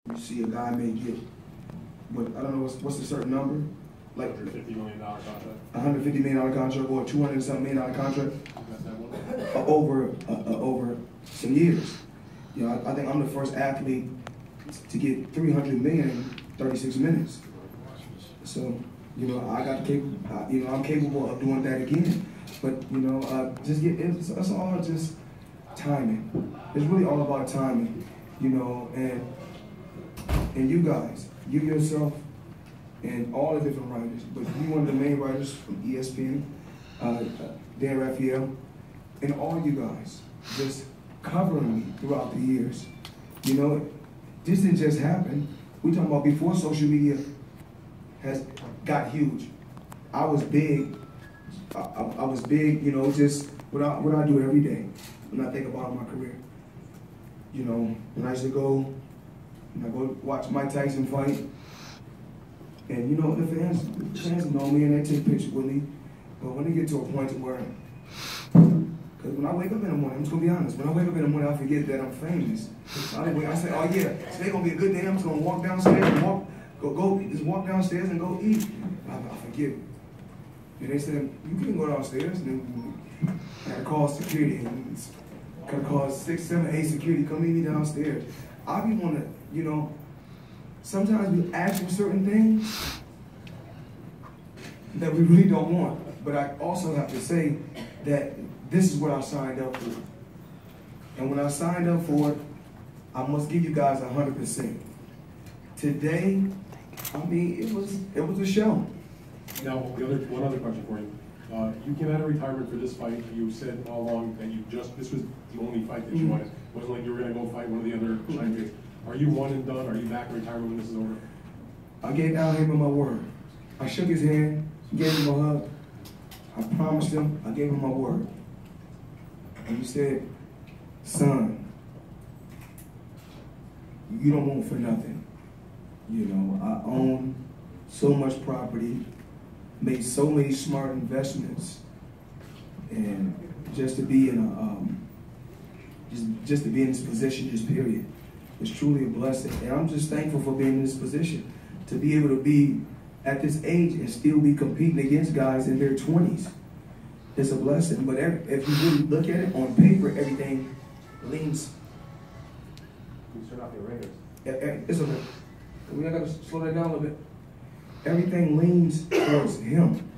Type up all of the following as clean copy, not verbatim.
You see a guy may get, what, I don't know, what's a certain number? Like $150 million contract. $150 million contract or a $200-something million contract over some years. You know, I think I'm the first athlete to get $300 million in 36 minutes. So, you know, I'm capable of doing that again. But you know, it's all just timing. It's really all about timing. You know, and you guys, you yourself, and all the different writers, but you one of the main writers from ESPN, Dan Raphael, and all you guys just covering me throughout the years. You know, this didn't just happen. We talking about before social media got huge. I was big. I was big, you know, just what I do every day when I think about my career. You know, when I used to go watch Mike Tyson fight, and you know, the fans know me and they take pictures with me, but when they get to a point where, because when I wake up in the morning, I'm just gonna be honest, when I wake up in the morning, I forget that I'm famous. I say, oh yeah, today's gonna be a good day, I'm just gonna walk downstairs and just walk downstairs and go eat. I forget. And they said, you can go downstairs, and then I gotta call security, and gotta call 6, 7, 8 security, come meet me downstairs. I be wanna, you know, sometimes we ask for certain things that we really don't want. But I also have to say that this is what I signed up for. And when I signed up for it, I must give you guys 100%. Today, I mean, it was a show. Now, one other question for you. You came out of retirement for this fight. You said all along that this was the only fight that you wanted. It wasn't like you were going to go fight one of the other champions. Are you one and done? Are you back in retirement when this is over? I gave him my word. I shook his hand, gave him a hug. I promised him, I gave him my word. And he said, son, you don't want for nothing. You know, I own so much property, made so many smart investments, and just to be in just to be in this position, just period, is truly a blessing. And I'm just thankful for being in this position, to be able to be at this age and still be competing against guys in their 20s. It's a blessing. But if you really look at it on paper, everything leans. You turn off your ringers. It's okay. We gotta slow that down a little bit. Everything leans towards him.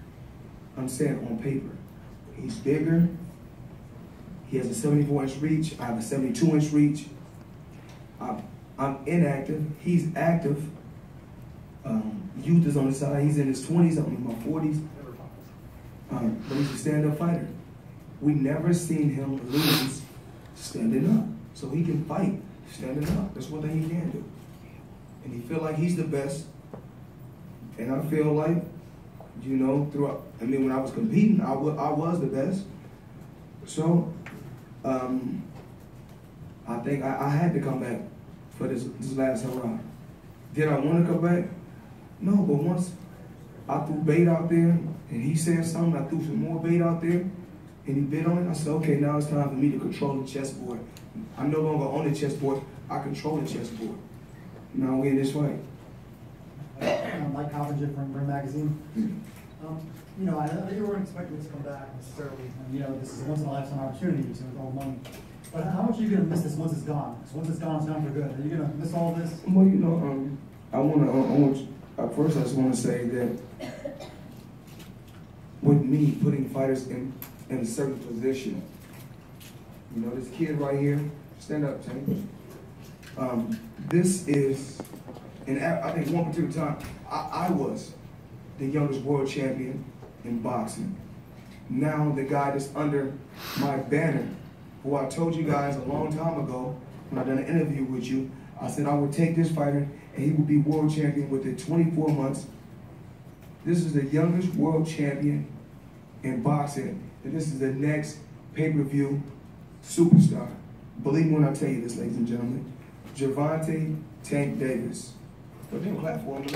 I'm saying on paper. He's bigger. He has a 74-inch reach. I have a 72-inch reach. I'm inactive. He's active. Youth is on the side. He's in his 20s. I'm in my 40s. But he's a stand-up fighter. We never seen him lose standing up. So he can fight standing up. That's one thing he can do. And he feel like he's the best. And I feel like, you know, when I was competing, I was the best. So, I think I had to come back for this last hurrah. Did I want to come back? No, but once I threw bait out there and he said something, I threw some more bait out there and he bit on it, I said, okay, now it's time for me to control the chessboard. I'm no longer on the chessboard, I control the chessboard. Now we're in this fight. I'm Mike Coppinger from Ring Magazine. You know, I know you weren't expecting this to come back necessarily. And, you know, this is a once-in-a-lifetime opportunity, so with all money. But how much are you going to miss this once it's gone? Because once it's gone, it's gone for good. Are you going to miss all this? Well, you know, first I just want to say that with me putting fighters in a certain position, you know, this kid right here, stand up, Tank. This is, and I think one particular time, I was the youngest world champion in boxing. Now the guy that's under my banner, who I told you guys a long time ago when I done an interview with you, I said I would take this fighter and he would be world champion within 24 months. This is the youngest world champion in boxing, and this is the next pay-per-view superstar. Believe me when I tell you this, ladies and gentlemen. Gervonta Tank Davis. Put him clap for him.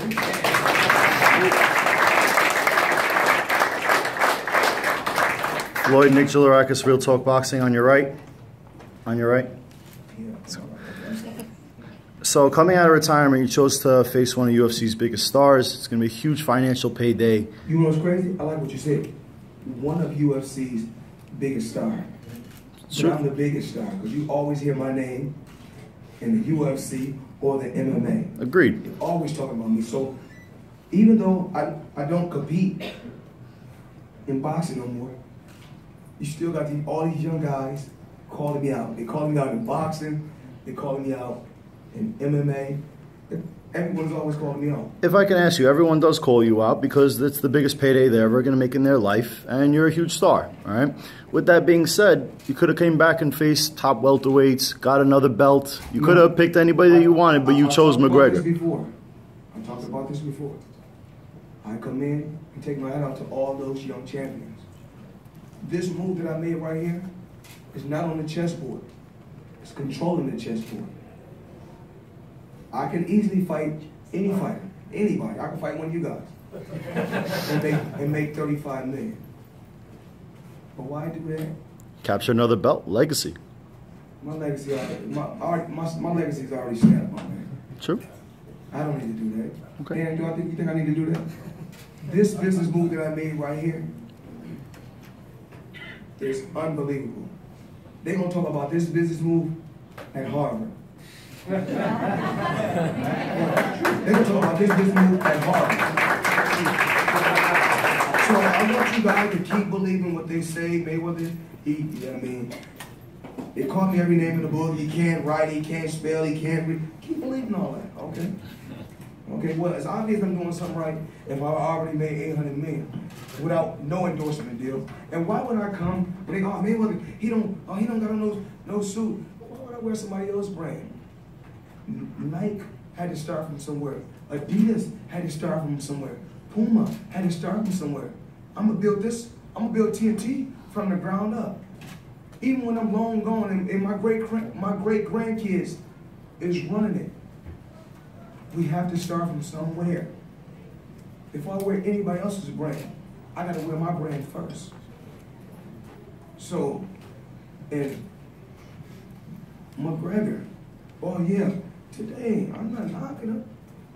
Floyd, Nick Gilarakis, Real Talk Boxing on your right. On your right. Yeah. So coming out of retirement, you chose to face one of UFC's biggest stars. It's going to be a huge financial payday. You know what's crazy? I like what you said. One of UFC's biggest stars. Sure. But I'm the biggest star because you always hear my name in the UFC or the MMA. Agreed. You're always talking about me. So even though I don't compete in boxing no more, you still got all these young guys calling me out. They calling me out in boxing. They calling me out in MMA. Everyone's always calling me out. If I can ask you, everyone does call you out because it's the biggest payday they're ever going to make in their life, and you're a huge star, all right? With that being said, you could have came back and faced top welterweights, got another belt. You could have picked anybody that you wanted, but you chose McGregor. I talked about this before. I come in and take my hat out to all those young champions. This move that I made right here is not on the chessboard. It's controlling the chessboard. I can easily fight any fighter, anybody. I can fight one of you guys and make 35 million. But why do that? Capture another belt, legacy. My legacy, my legacy's already set, my man. Sure. I don't need to do that. Okay. Dan, you think I need to do that? This business move that I made right here is unbelievable. They're gonna talk about this business move at Harvard. They're gonna talk about this business move at Harvard. So I want you guys to keep believing what they say. Mayweather, they call me every name in the book. He can't write, he can't spell, he can't read. Keep believing all that, okay? Okay, well, it's obvious I'm doing something right if I already made 800 million without no endorsement deal. And why would I come when they, Mayweather, he don't got no suit. Why would I wear somebody else's brand? Nike had to start from somewhere. Adidas had to start from somewhere. Puma had to start from somewhere. I'm gonna build TNT from the ground up. Even when I'm long gone and my great grandkids is running it. We have to start from somewhere. If I wear anybody else's brand, I gotta wear my brand first. So, and McGregor, oh yeah, today, I'm not knocking him.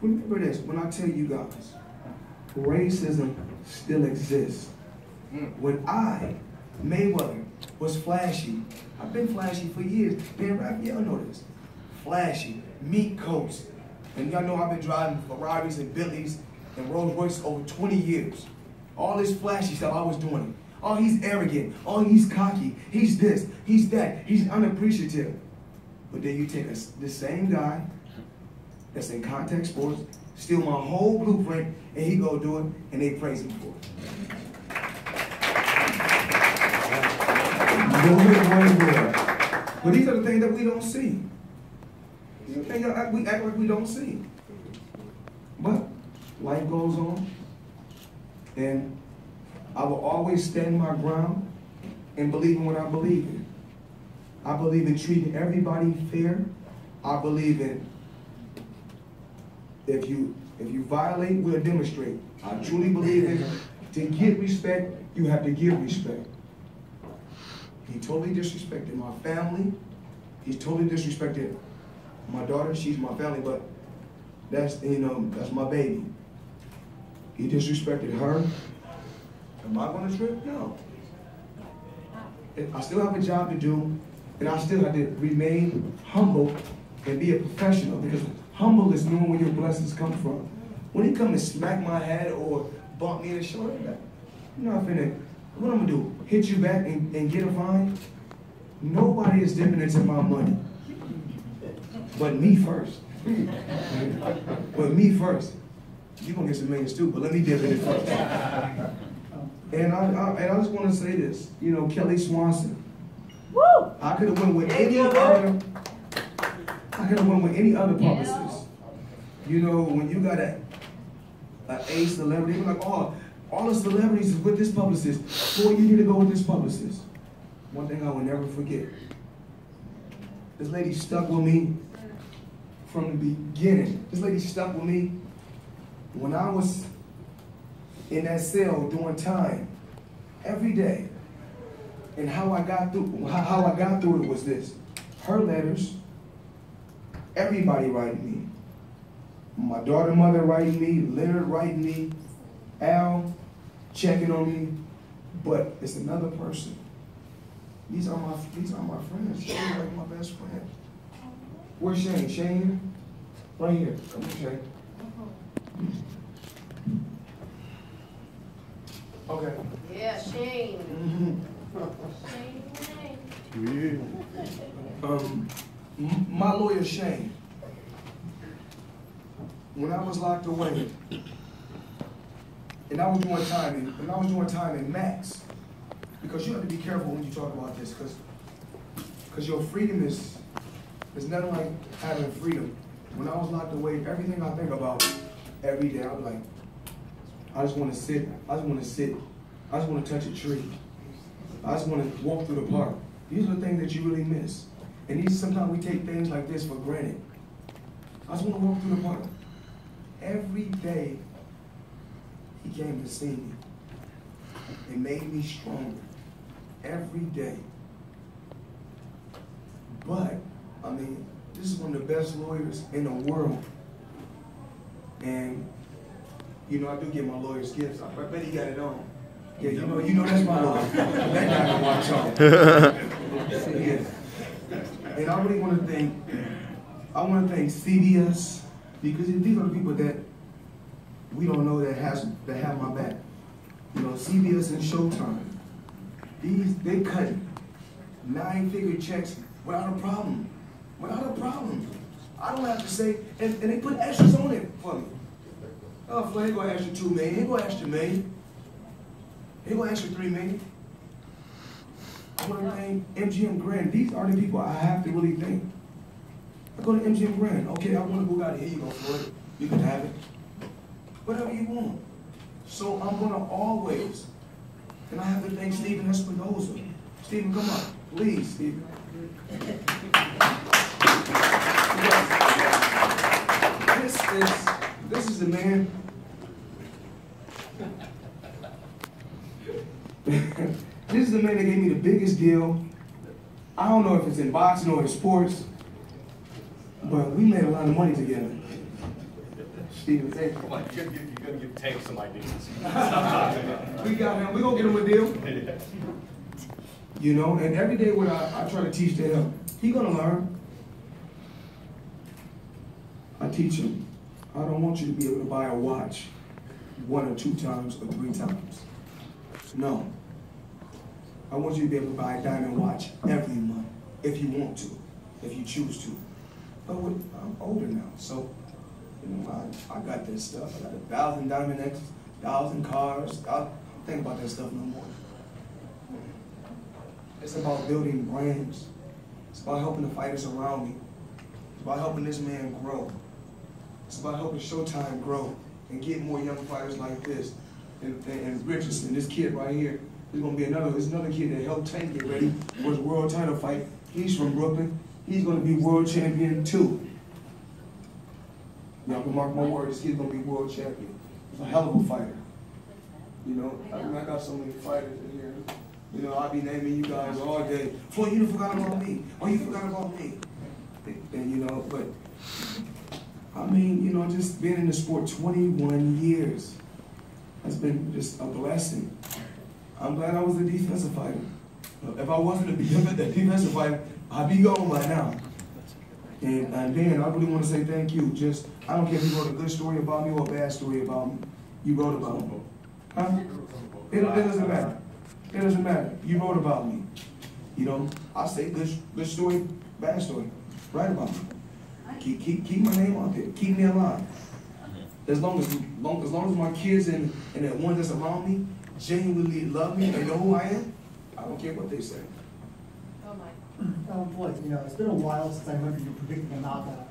Remember this, when I tell you guys, racism still exists. When I, Mayweather, was flashy, I've been flashy for years. Man, Raphael know this. Flashy, meat coats. And y'all know I've been driving Ferraris and Bentleys and Rolls Royces over 20 years. All this flashy stuff, I was doing it. Oh, he's arrogant. Oh, he's cocky. He's this, he's that. He's unappreciative. But then you take the same guy that's in contact sports, steal my whole blueprint, and he go do it, and they praise him for it. But these are the things that we don't see. We act like we don't see. But life goes on, and I will always stand my ground and believe in what I believe in. I believe in treating everybody fair. I believe in if you violate, we'll demonstrate. I truly believe in to get respect, you have to give respect. He totally disrespected my family. He's totally disrespected my daughter. She's my family, but that's my baby. He disrespected her. Am I going to trip? No. I still have a job to do, and I still have to remain humble and be a professional, because humble is knowing where your blessings come from. When he come and smack my head or bump me in the shoulder, you're not finna, what I'm gonna do? Hit you back and get a fine? Nobody is dipping into my money. But me first. But me first. You're gonna get some millions too, but let me dip in it first. And I just want to say this, Kelly Swanson. Woo! I could have went with any other. I could have went with any other publicist. When you got a celebrity, you're like, oh, all the celebrities is with this publicist. Boy, you need to go with this publicist. One thing I will never forget. This lady stuck with me from the beginning. This lady stuck with me when I was in that cell doing time every day. And how I got through it was this. Her letters Everybody writing me. My daughter, mother writing me, Leonard writing me, Al checking on me, but it's another person. These are my friends. Shane's like my best friend. Where's Shane? Shane? Right here. Come on, Shane. Okay. Yeah, Shane. My lawyer Shane. When I was locked away, and I was doing time in Max, because you have to be careful when you talk about this, because your freedom is nothing like having freedom. When I was locked away, everything I think about every day, I'm like, I just want to sit. I just want to touch a tree. I just want to walk through the park. These are the things that you really miss. And sometimes we take things like this for granted. I just want to walk through the park. Every day, he came to see me. It made me stronger. Every day. But, I mean, this is one of the best lawyers in the world. And, you know, I do get my lawyer's gifts. I bet he got it on. Yeah, you know that's my lawyer. That guy can watch on. Yeah. And I really want to thank CBS, because these are the people that we don't know that have my back. You know, CBS and Showtime. They cut 9-figure checks without a problem. Without a problem. I don't have to say, and they put extras on it for me. Oh, Floyd, he go extra $2 million. He go extra $1 million. He go extra $3 million. I want to thank MGM Grand. These are the people I have to really thank. I go to MGM Grand. Okay, I want to go out here. Here you go, Floyd. You can have it. Whatever you want. So I'm going to always, and I have to thank Stephen Espinoza. Stephen, come on. Please, Stephen. This is the man. This is the man that gave me the biggest deal. I don't know if it's in boxing or in sports, but we made a lot of money together. Stephen, thank you. Come on, you're gonna give Tank some ideas. We got him. We're gonna get him a deal. You know, and every day when I try to teach that up, he gonna learn. I teach him. I don't want you to be able to buy a watch 1 or 2 times or 3 times. No. I want you to be able to buy a diamond watch every month, if you want to, if you choose to. But I'm older now, so you know I got this stuff. I got 1,000 diamond X, 1,000 cars. I don't think about that stuff no more. It's about building brands. It's about helping the fighters around me. It's about helping this man grow. It's about helping Showtime grow and get more young fighters like this. And Richardson, this kid right here, there's another kid that helped Tank get ready for his world title fight. He's from Brooklyn. He's going to be world champion too. Y'all can mark my words, he's going to be world champion. He's a hell of a fighter. You know, I got so many fighters in here. You know, I'll be naming you guys all day. Floyd, you forgot about me. Oh, you forgot about me. And you know, but I mean, you know, just being in the sport 21 years has been just a blessing. I'm glad I was a defensive fighter. If I wasn't a defensive fighter, I'd be gone by now. And Dan, I really want to say thank you. Just, I don't care if you wrote a good story about me or a bad story about me. You wrote about me. Huh? It doesn't matter. It doesn't matter. You wrote about me. You know, I say good story, bad story. Write about me. Keep my name out there. Keep me alive. As long as my kids and the ones that's around me genuinely love me and know who I am, I don't care what they say. Oh my. Floyd, you know, it's been a while since I remember you predicting a knockout.